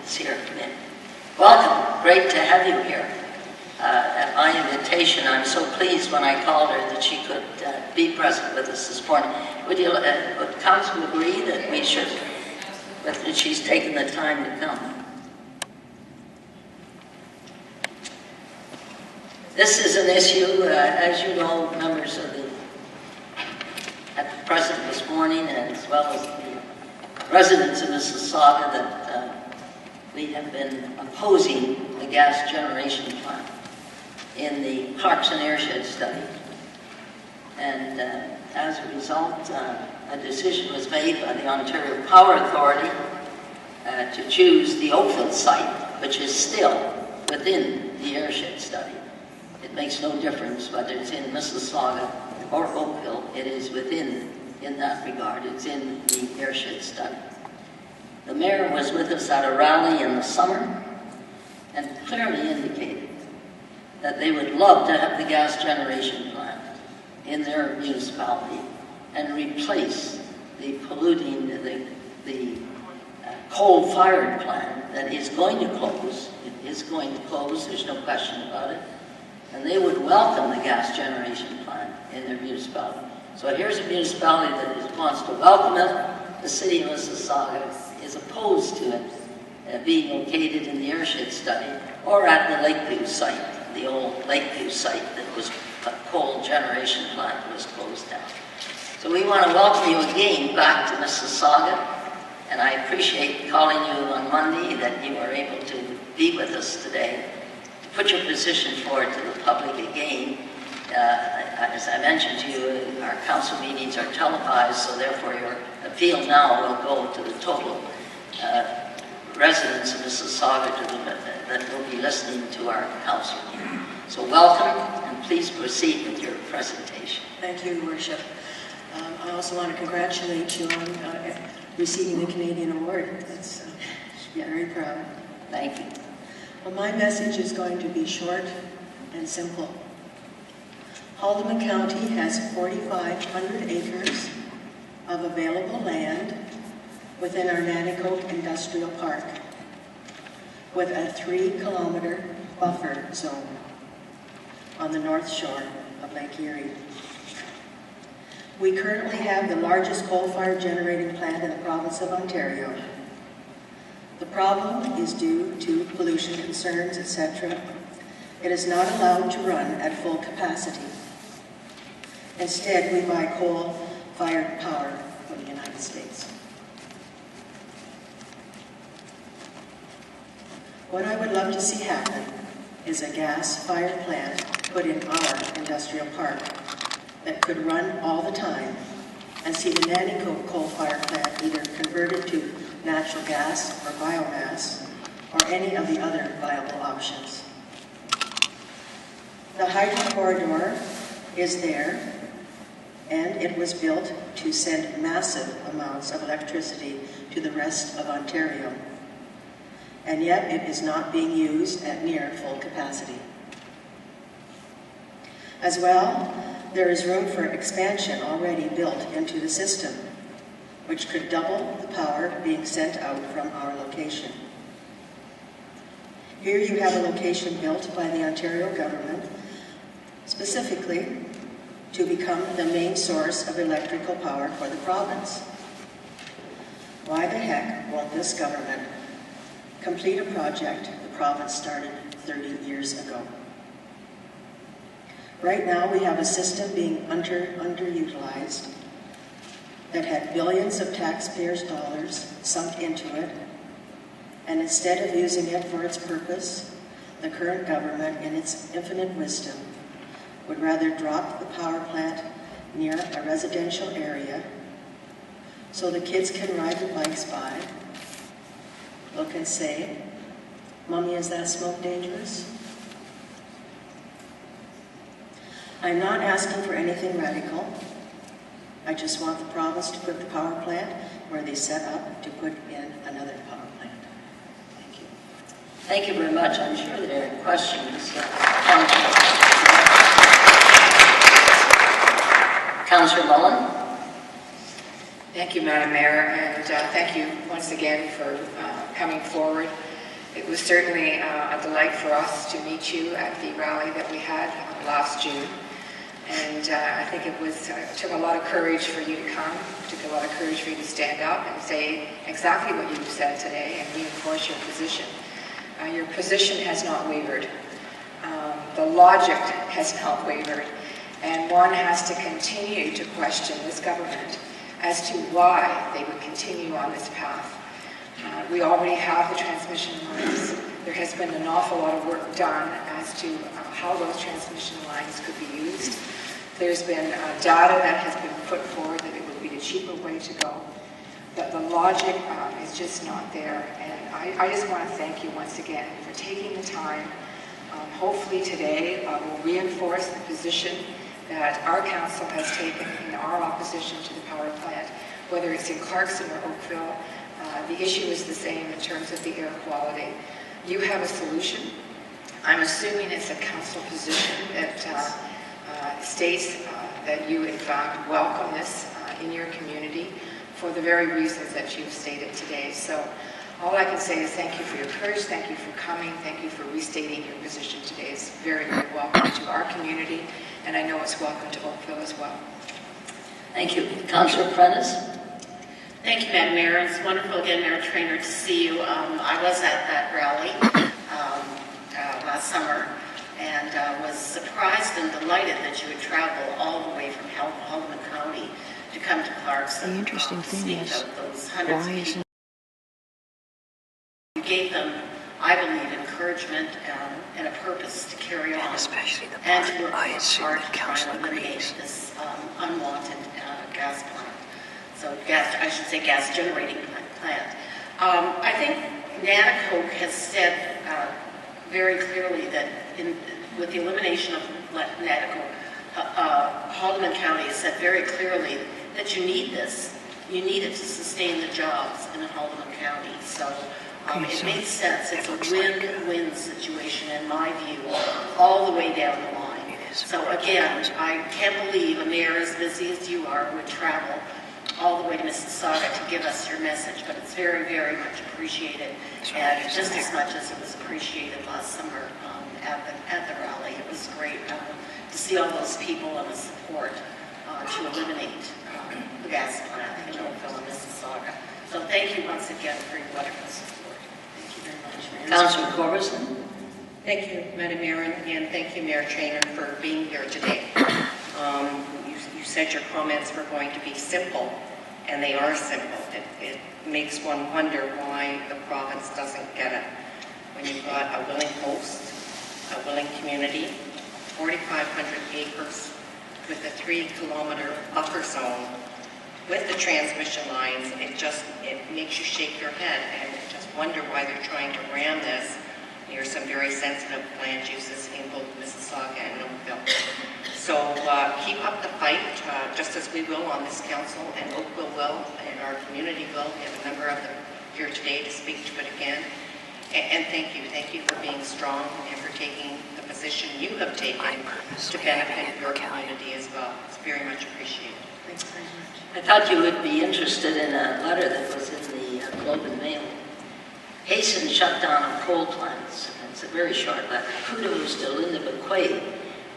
is here. Welcome. Great to have you here. At my invitation, I'm so pleased when I called her that she could be present with us this morning. Would Council agree that we should, that she's taken the time to come? This is an issue, as you know, members of the present this morning, as well as the residents of Mississauga, that we have been opposing the gas generation plant in the Clarkson Airshed study. And as a result, a decision was made by the Ontario Power Authority to choose the Oakville site, which is still within the Airshed study. It makes no difference whether it's in Mississauga or Oakville. It is within, in that regard, it's in the Airshed study. The mayor was with us at a rally in the summer and clearly indicated that they would love to have the gas generation plant in their municipality and replace the polluting, the coal-fired plant that is going to close. It is going to close, there's no question about it. And they would welcome the gas generation plant in their municipality. So here's a municipality that wants to welcome it. The city of Mississauga is opposed to it being located in the Airshed study or at the Lakeview site, the old Lakeview site that was a coal generation plant that was closed down. So we want to welcome you again back to Mississauga, and I appreciate calling you on Monday that you are able to be with us today. Put your position forward to the public again. As I mentioned to you, our council meetings are televised, so therefore your appeal now will go to the total residents of Mississauga that will be listening to our council meeting. So welcome, and please proceed with your presentation. Thank you, Your Worship. I also want to congratulate you on receiving the Canadian Award. That's very proud. Thank you. Well, my message is going to be short and simple. Haldimand County has 4,500 acres of available land within our Nanticoke Industrial Park with a 3-kilometer buffer zone on the north shore of Lake Erie. We currently have the largest coal-fired generating plant in the province of Ontario. The problem is due to pollution concerns, etc. It is not allowed to run at full capacity. Instead, we buy coal-fired power from the United States. What I would love to see happen is a gas-fired plant put in our industrial park that could run all the time, and see the Nanticoke coal-fired plant either converted to natural gas or biomass, or any of the other viable options. The hydro corridor is there, and it was built to send massive amounts of electricity to the rest of Ontario. And yet it is not being used at near full capacity. As well, there is room for expansion already built into the system, which could double the power being sent out from our location. Here you have a location built by the Ontario government, specifically to become the main source of electrical power for the province. Why the heck won't this government complete a project the province started 30 years ago? Right now we have a system being underutilized that had billions of taxpayers' dollars sunk into it, and instead of using it for its purpose, the current government, in its infinite wisdom, would rather drop the power plant near a residential area so the kids can ride their bikes by, look and say, "Mommy, is that smoke dangerous?" I'm not asking for anything radical. I just want the province to put the power plant where they set up to put in another power plant. Thank you. Thank you very much. I'm sure there are questions. Councillor Mullen. Thank you, Madam Mayor, and thank you once again for coming forward. It was certainly a delight for us to meet you at the rally that we had last June. And I think it took a lot of courage for you to come, it took a lot of courage for you to stand up and say exactly what you've said today and reinforce your position. Your position has not wavered. The logic has not wavered. And one has to continue to question this government as to why they would continue on this path. We already have the transmission lines. There has been an awful lot of work done as to how those transmission lines could be used. There's been data that has been put forward that it would be the cheaper way to go. But the logic is just not there. And I just want to thank you once again for taking the time. Hopefully today will reinforce the position that our council has taken in our opposition to the power plant, whether it's in Clarkson or Oakville. The issue is the same in terms of the air quality. You have a solution. I'm assuming it's a council position that states that you in fact welcome this in your community for the very reasons that you've stated today. So all I can say is thank you for your courage, thank you for coming, thank you for restating your position today. It's very, very welcome to our community, and I know it's welcome to Oakville as well. Thank you. Councillor Prentice. Thank you, Madam Mayor. It's wonderful again, Mayor Traynor, to see you. I was at that rally last summer and was surprised and delighted that you would travel all the way from Haldimand County to come to Clarkson. The interesting thing is, why isn't you gave them, I believe, encouragement and a purpose to carry on, especially the and to work I assume hard that to try Councillor and eliminate agrees. this unwanted gas plant. So gas generating plant. I think Nanticoke has said very clearly that with the elimination of Nanticoke, Haldimand County has said very clearly that you need this. You need it to sustain the jobs in Haldimand County. So it makes sense. It's a win-win situation in my view, all the way down the line. So again, I can't believe a mayor as busy as you are would travel all the way to Mississauga to give us your message, but it's very, very much appreciated, and just as much as it was appreciated last summer at the rally. It was great to see all those people and the support to eliminate the gas plant in Oakville and Mississauga. So thank you once again for your wonderful support. Thank you very much, Mayor. Councillor Corbison. Thank you, Madam Mayor, and again, thank you, Mayor Traynor, for being here today. You said your comments were going to be simple, and they are simple. It makes one wonder why the province doesn't get it. When you've got a willing host, a willing community, 4,500 acres with a 3-kilometer buffer zone, with the transmission lines, it makes you shake your head and just wonder why they're trying to ram this near some very sensitive land uses in both Mississauga and Oakville. So keep up the fight, just as we will on this council, and Oakville will, and our community will. We have a number of them here today to speak to it again. And thank you for being strong and for taking the position you have taken to benefit your community as well. It's very much appreciated. Thanks very much. I thought you would be interested in a letter that was in the Globe and Mail. Hasten shutdown of coal plants. It's a very short letter. Kudos to Linda McQuaid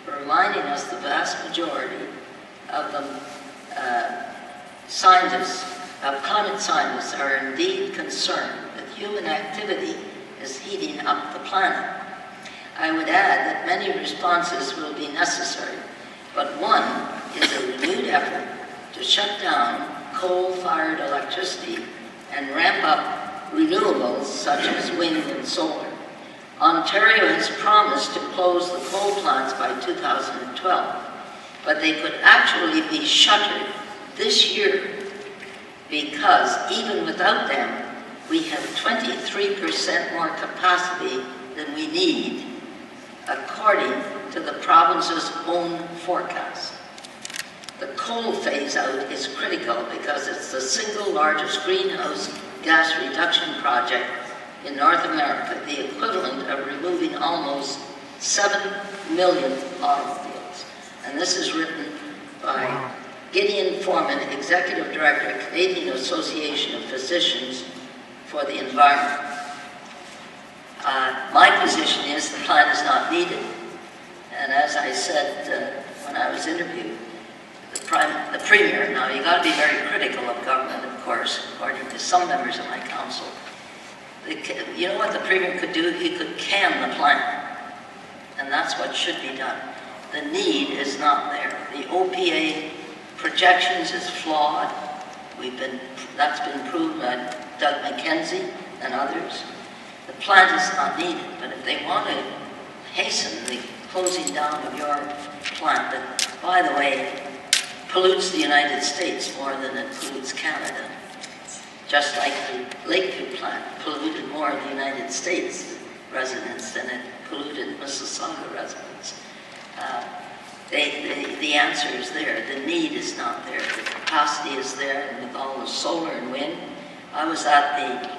for reminding us the vast majority of the climate scientists are indeed concerned that human activity is heating up the planet. I would add that many responses will be necessary, but one is a renewed effort to shut down coal-fired electricity and ramp up renewables such as wind and solar. Ontario has promised to close the coal plants by 2012, but they could actually be shuttered this year because even without them, we have 23% more capacity than we need, according to the province's own forecast. The coal phase-out is critical because it's the single largest greenhouse gas reduction project in North America, the equivalent of removing almost 7 million automobiles. And this is written by Gideon Foreman, Executive Director, Canadian Association of Physicians for the Environment. my position is the plan is not needed. And as I said when I was interviewed, the Premier, now you got to be very critical of government, of course, according to some members of my council. You know what the Premier could do? He could can the plan. And that's what should be done. The need is not there. The OPA projections is flawed. That's been proved by Doug McKenzie and others. The plant is not needed, but if they want to hasten the closing down of your plant that, by the way, pollutes the United States more than it pollutes Canada, just like the Lakeview plant polluted more of the United States residents than it polluted Mississauga residents. The answer is there. The need is not there. The capacity is there, and with all the solar and wind. I was at the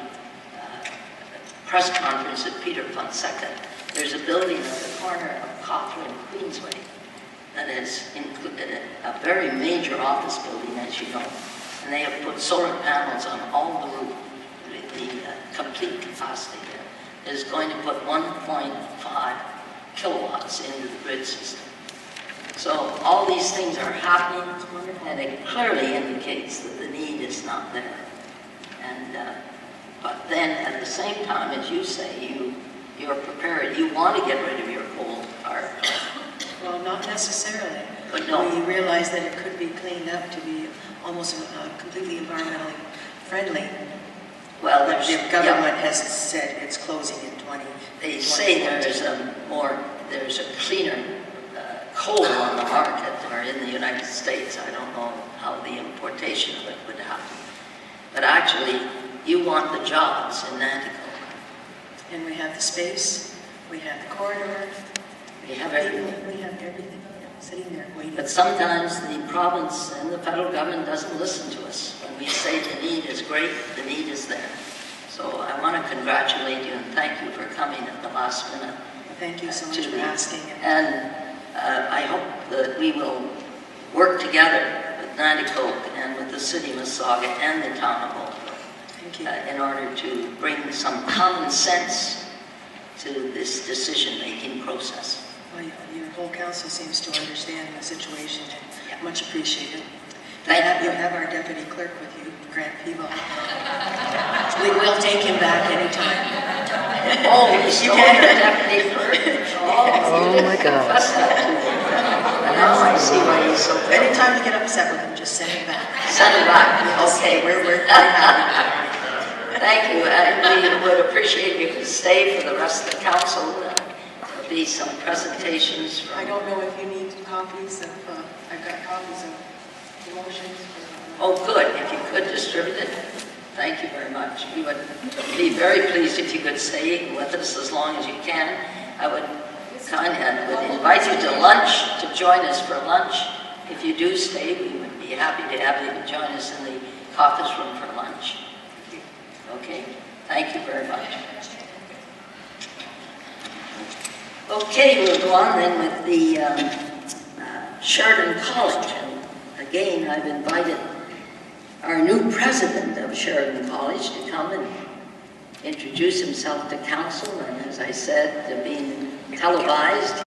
press conference at Peter Fonseca. There's a building at the corner of Coffler and Queensway that is a very major office building, as you know. And they have put solar panels on all the roof, the complete capacity there. It is going to put 1.5 kilowatts into the grid system. So all these things are happening, and it clearly indicates that the need is not there. And but then at the same time, as you say, you're prepared. You want to get rid of your coal power plant. Well, not necessarily. But no. We realize that it could be cleaned up to be almost completely environmentally friendly. Well, the government has said it's closing in 20. They say there's a cleaner coal on the market or in the United States. I don't know how the importation of it would happen. But actually, you want the jobs in Nanticoke. And we have the space, we have the corridor, we have everything. We have everything sitting there waiting. But sometimes the province and the federal government doesn't listen to us. When we say the need is great, the need is there. So I want to congratulate you and thank you for coming at the last minute. Thank you so much for asking. And I hope that we will work together with Nanticoke and with the city of Mississauga and the town of Oakville in order to bring some common sense to this decision-making process. Well, your whole council seems to understand the situation, and much appreciated. Thank you. You have our deputy clerk with you, Grant Peeble. We will take him back anytime. Oh, we stole your deputy clerk. Oh my God. Now I see why he's so good. Anytime you get upset with him, just send him back. Send him back. Okay. We're very happy. Thank you. We would appreciate you to stay for the rest of the council. There'll be some presentations. I don't know if you need copies of, I've got copies of the motions. Oh, good. If you could distribute it. Thank you very much. We would be very pleased if you could stay with us as long as you can. I would invite you to lunch, to join us for lunch. If you do stay, we would be happy to have you to join us in the caucus room for lunch. Okay, thank you very much. Okay, we'll go on then with the Sheridan College. And again, I've invited our new president of Sheridan College to come and introduce himself to council. And as I said, being televised,